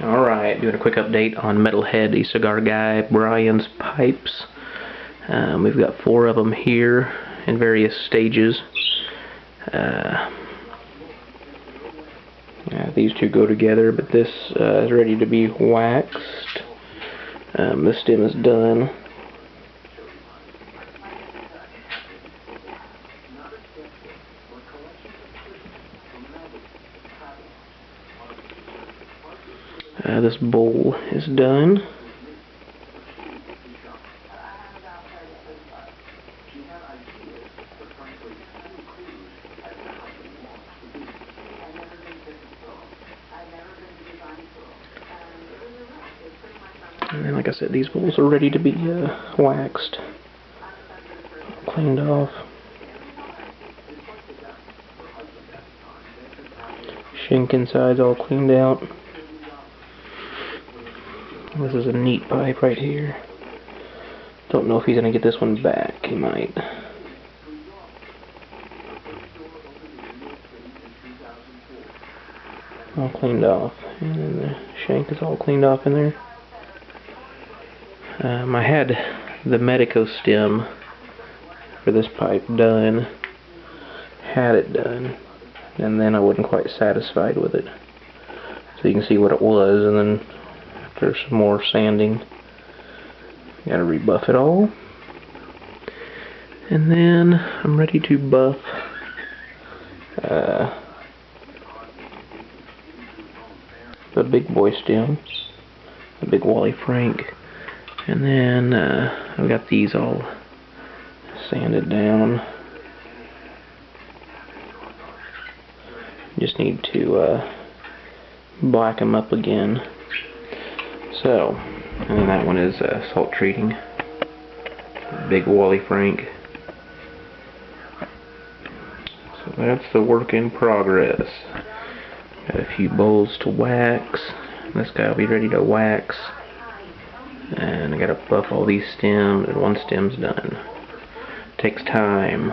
Alright, doing a quick update on Metalheadycigarguy Brian's pipes. We've got 4 of them here in various stages. These two go together, but this is ready to be waxed. The stem is done. This bowl is done. And then, like I said, these bowls are ready to be waxed, cleaned off. Shank inside's all cleaned out. This is a neat pipe right here. Don't know if he's going to get this one back. He might. All cleaned off. And then the shank is all cleaned off in there. I had the Medico stem for this pipe done. Had it done. And then I wasn't quite satisfied with it. So you can see what it was, and then after some more sanding, gotta rebuff it all. And then I'm ready to buff the big boy stem, the big Wally Frank. And then I've got these all sanded down. Just need to black them up again. So, and then that one is salt treating. Big Wally Frank. So that's the work in progress. Got a few bowls to wax. This guy will be ready to wax. And I gotta buff all these stems, and one stem's done. Takes time.